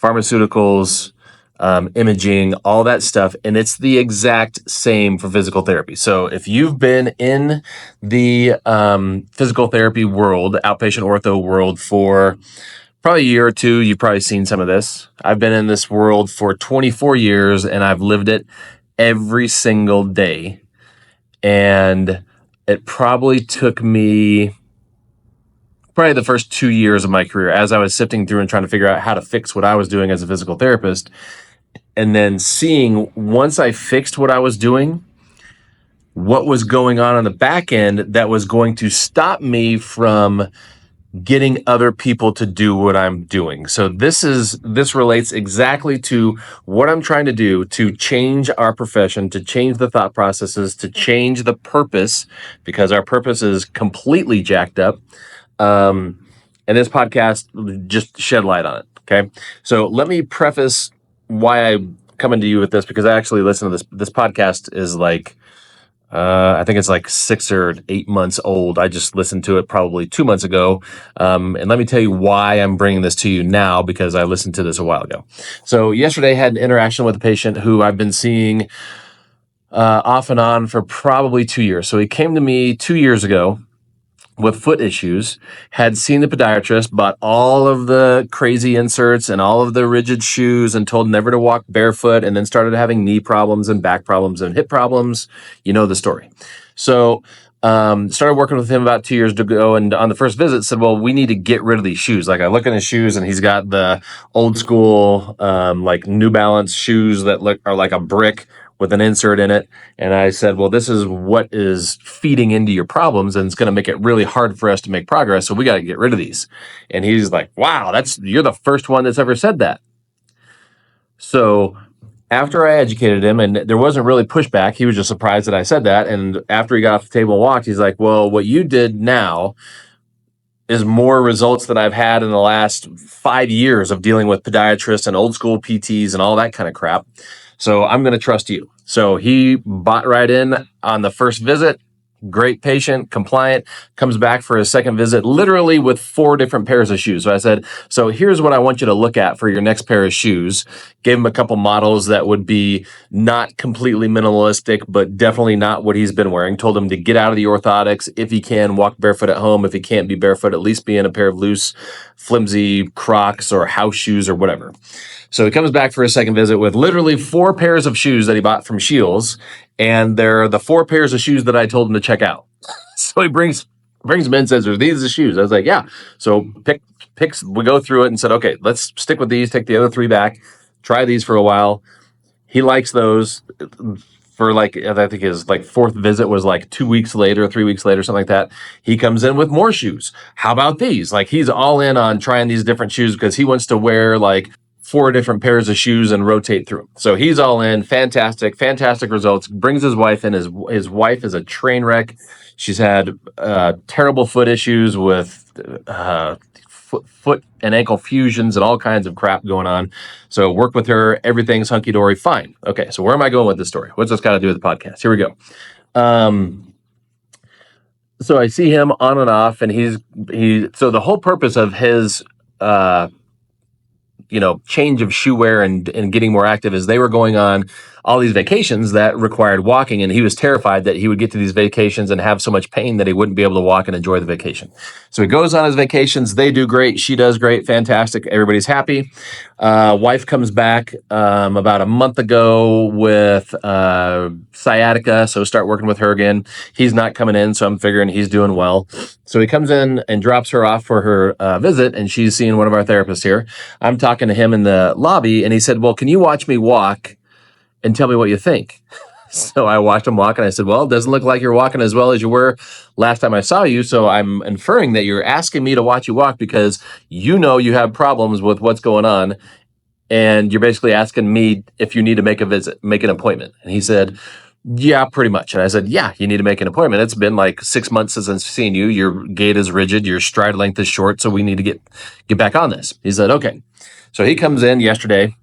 pharmaceuticals, imaging, all that stuff. And it's the exact same for physical therapy. So if you've been in the physical therapy world, outpatient ortho world for probably a year or two, you've probably seen some of this. I've been in this world for 24 years and I've lived it every single day. And it probably took me the first 2 years of my career as I was sifting through and trying to figure out how to fix what I was doing as a physical therapist. And then seeing once I fixed what I was doing, what was going on the back end that was going to stop me from getting other people to do what I'm doing. So this relates exactly to what I'm trying to do to change our profession, to change the thought processes, to change the purpose, because our purpose is completely jacked up. And this podcast just shed light on it. Okay. So let me preface why I'm coming to you with this, because I actually listen to this podcast is like, I think it's like 6 or 8 months old. I just listened to it probably 2 months ago. And let me tell you why I'm bringing this to you now, because I listened to this a while ago. So yesterday I had an interaction with a patient who I've been seeing off and on for probably 2 years. So he came to me 2 years ago with foot issues, had seen the podiatrist, bought all of the crazy inserts and all of the rigid shoes and told never to walk barefoot, and then started having knee problems and back problems and hip problems. You know the story. So started working with him about 2 years ago, and on the first visit said, well, we need to get rid of these shoes. Like I look in his shoes and he's got the old school like New Balance shoes that are like a brick with an insert in it. And I said, well, this is what is feeding into your problems, and it's going to make it really hard for us to make progress. So we got to get rid of these. And he's like, wow, you're the first one that's ever said that. So after I educated him, and there wasn't really pushback, he was just surprised that I said that. And after he got off the table and walked, he's like, well, what you did now is more results than I've had in the last 5 years of dealing with podiatrists and old school PTs and all that kind of crap. So I'm going to trust you. So he bought right in on the first visit. Great patient, compliant, comes back for his second visit, literally with 4 different pairs of shoes. So I said, so here's what I want you to look at for your next pair of shoes. Gave him a couple models that would be not completely minimalistic, but definitely not what he's been wearing. Told him to get out of the orthotics. If he can, walk barefoot at home. If he can't be barefoot, at least be in a pair of loose, flimsy Crocs or house shoes or whatever. So he comes back for his second visit with literally 4 pairs of shoes that he bought from Shields, and they're the 4 pairs of shoes that I told him to check out. So he brings them in and says, are these the shoes? I was like, yeah. So we go through it and said, okay, let's stick with these, take the other 3 back, try these for a while. He likes those. For like, I think his like 4th visit was like 2 weeks later, 3 weeks later, something like that. He comes in with more shoes. How about these? Like he's all in on trying these different shoes because he wants to wear like 4 different pairs of shoes and rotate through them. So he's all in. Fantastic results. Brings his wife in. His wife is a train wreck. She's had terrible foot issues with foot and ankle fusions and all kinds of crap going on. So work with her. Everything's hunky-dory. Fine. Okay, so where am I going with this story? What's this got to do with the podcast? Here we go. So I see him on and off, and so the whole purpose of his change of shoe wear and getting more active is they were going on all these vacations that required walking, and he was terrified that he would get to these vacations and have so much pain that he wouldn't be able to walk and enjoy the vacation. So he goes on his vacations. They do great. She does great. Fantastic. Everybody's happy. Wife comes back about a month ago with sciatica, so start working with her again. He's not coming in, so I'm figuring he's doing well. So he comes in and drops her off for her visit, and she's seeing one of our therapists here. I'm talking to him in the lobby, and he said, well, can you watch me walk and tell me what you think? So I watched him walk, and I said, well, it doesn't look like you're walking as well as you were last time I saw you, so I'm inferring that you're asking me to watch you walk because you know you have problems with what's going on, and you're basically asking me if you need to make a visit, make an appointment. And he said, yeah, pretty much. And I said, yeah, you need to make an appointment. It's been like 6 months since I've seen you. Your gait is rigid. Your stride length is short, so we need to get back on this. He said, okay. So he comes in yesterday,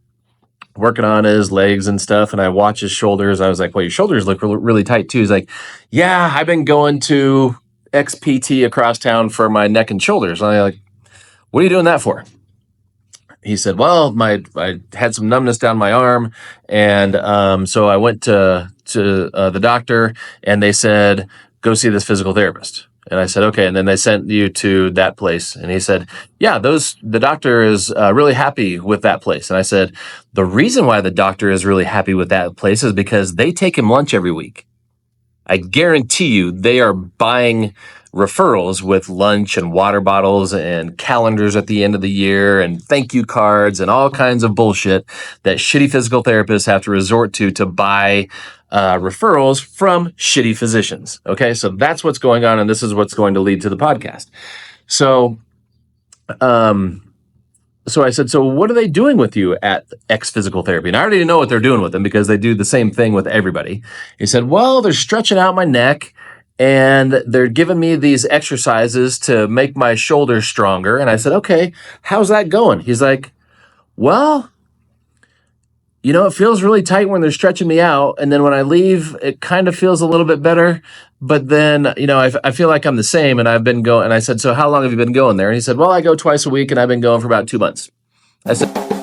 working on his legs and stuff, and I watch his shoulders. I was like, well, your shoulders look really tight too. He's like, yeah, I've been going to XPT across town for my neck and shoulders. And I'm like, what are you doing that for? he said, well, I had some numbness down my arm, and so I went to the doctor, and they said, go see this physical therapist. And I said, okay. And then they sent you to that place. And he said, yeah, the doctor is really happy with that place. And I said, the reason why the doctor is really happy with that place is because they take him lunch every week. I guarantee you they are buying referrals with lunch and water bottles and calendars at the end of the year and thank you cards and all kinds of bullshit that shitty physical therapists have to resort to buy referrals from shitty physicians. Okay, so that's what's going on, and this is what's going to lead to the podcast. So, so I said, so what are they doing with you at X Physical Therapy? And I already know what they're doing with them because they do the same thing with everybody. He said, well, they're stretching out my neck and they're giving me these exercises to make my shoulders stronger. And I said, okay, how's that going? He's like, well, it feels really tight when they're stretching me out. And then when I leave, it kind of feels a little bit better. But then, I feel like I'm the same. And I've been going. And I said, so how long have you been going there? And he said, well, I go twice a week and I've been going for about 2 months. I said,